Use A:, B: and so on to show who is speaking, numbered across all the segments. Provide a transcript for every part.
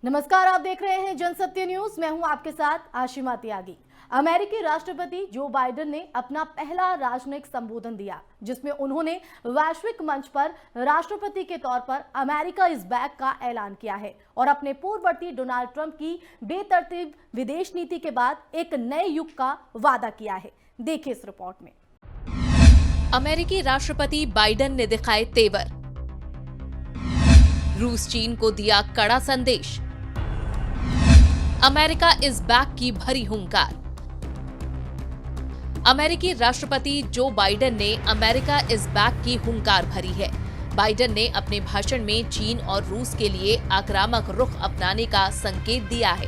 A: नमस्कार, आप देख रहे हैं जनसत्य न्यूज। मैं हूं आपके साथ आशिमा त्यागी। अमेरिकी राष्ट्रपति जो बाइडेन ने अपना पहला राजनयिक संबोधन दिया, जिसमें उन्होंने वैश्विक मंच पर राष्ट्रपति के तौर पर अमेरिका इज बैक का ऐलान किया है और अपने पूर्ववर्ती डोनाल्ड ट्रंप की बेतरतीब विदेश नीति के बाद एक नए युग का वादा किया है। देखिए इस रिपोर्ट में।
B: अमेरिकी राष्ट्रपति बाइडेन ने दिखाए तेवर, रूस चीन को दिया कड़ा संदेश, अमेरिका इज बैक की भरी हुंकार। अमेरिकी राष्ट्रपति जो बाइडेन ने अमेरिका इज बैक की हुंकार भरी है। बाइडेन ने अपने भाषण में चीन और रूस के लिए आक्रामक रुख अपनाने का संकेत दिया है।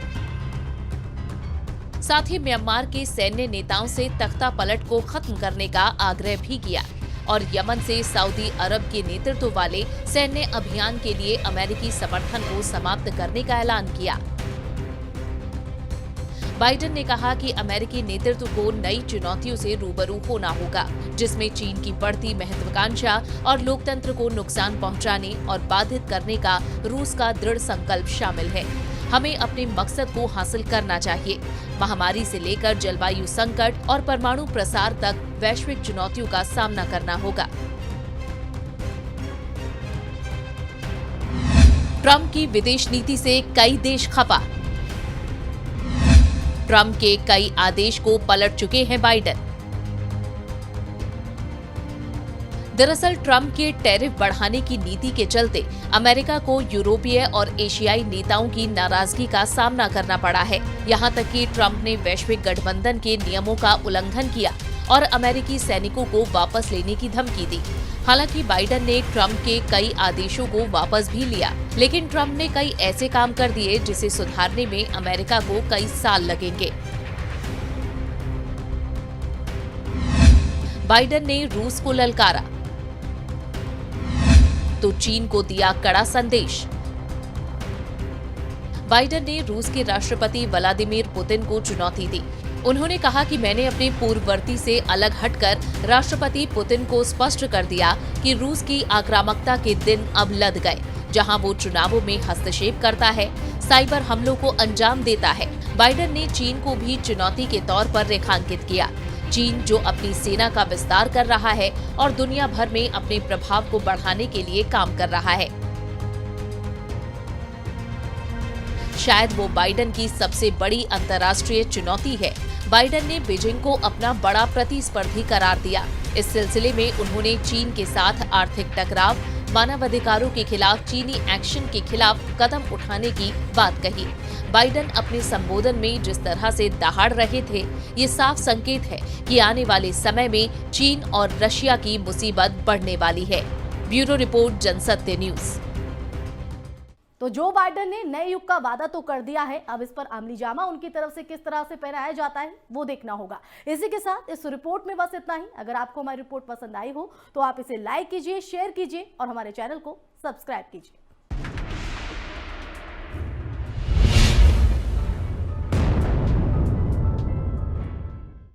B: साथ ही म्यांमार के सैन्य नेताओं से तख्ता पलट को खत्म करने का आग्रह भी किया और यमन से सऊदी अरब के नेतृत्व वाले सैन्य अभियान के लिए अमेरिकी समर्थन को समाप्त करने का ऐलान किया। बाइडेन ने कहा कि अमेरिकी नेतृत्व को नई चुनौतियों से रूबरू होना होगा, जिसमें चीन की बढ़ती महत्वाकांक्षा और लोकतंत्र को नुकसान पहुंचाने और बाधित करने का रूस का दृढ़ संकल्प शामिल है। हमें अपने मकसद को हासिल करना चाहिए। महामारी से लेकर जलवायु संकट और परमाणु प्रसार तक वैश्विक चुनौतियों का सामना करना होगा। ट्रंप की विदेश नीति से कई देश खफा, ट्रंप के कई आदेश को पलट चुके हैं बाइडेन। दरअसल ट्रंप के टैरिफ बढ़ाने की नीति के चलते अमेरिका को यूरोपीय और एशियाई नेताओं की नाराजगी का सामना करना पड़ा है। यहां तक कि ट्रंप ने वैश्विक गठबंधन के नियमों का उल्लंघन किया और अमेरिकी सैनिकों को वापस लेने की धमकी दी। हालांकि बाइडेन ने ट्रंप के कई आदेशों को वापस भी लिया, लेकिन ट्रंप ने कई ऐसे काम कर दिए जिसे सुधारने में अमेरिका को कई साल लगेंगे। बाइडेन ने रूस को ललकारा तो चीन को दिया कड़ा संदेश। बाइडेन ने रूस के राष्ट्रपति व्लादिमीर पुतिन को चुनौती दी। उन्होंने कहा कि मैंने अपने पूर्ववर्ती से अलग हटकर राष्ट्रपति पुतिन को स्पष्ट कर दिया कि रूस की आक्रामकता के दिन अब लद गए, जहां वो चुनावों में हस्तक्षेप करता है, साइबर हमलों को अंजाम देता है। बाइडेन ने चीन को भी चुनौती के तौर पर रेखांकित किया। चीन जो अपनी सेना का विस्तार कर रहा है और दुनिया भर में अपने प्रभाव को बढ़ाने के लिए काम कर रहा है। शायद वो बाइडेन की सबसे बड़ी अंतर्राष्ट्रीय चुनौती है। बाइडेन ने बीजिंग को अपना बड़ा प्रतिस्पर्धी करार दिया। इस सिलसिले में उन्होंने चीन के साथ आर्थिक टकराव, मानवाधिकारों के खिलाफ चीनी एक्शन के खिलाफ कदम उठाने की बात कही। बाइडेन अपने संबोधन में जिस तरह से दहाड़ रहे थे, ये साफ संकेत है कि आने वाले समय में चीन और रशिया की मुसीबत बढ़ने वाली है। Bureau report, Jansatya news.
A: तो जो बाइडेन ने नए युग का वादा तो कर दिया है, अब इस पर अमली जामा उनकी तरफ से किस तरह से पहनाया जाता है वो देखना होगा। इसी के साथ इस रिपोर्ट में बस इतना ही। अगर आपको हमारी रिपोर्ट पसंद आई हो तो आप इसे लाइक कीजिए, शेयर कीजिए और हमारे चैनल को सब्सक्राइब कीजिए।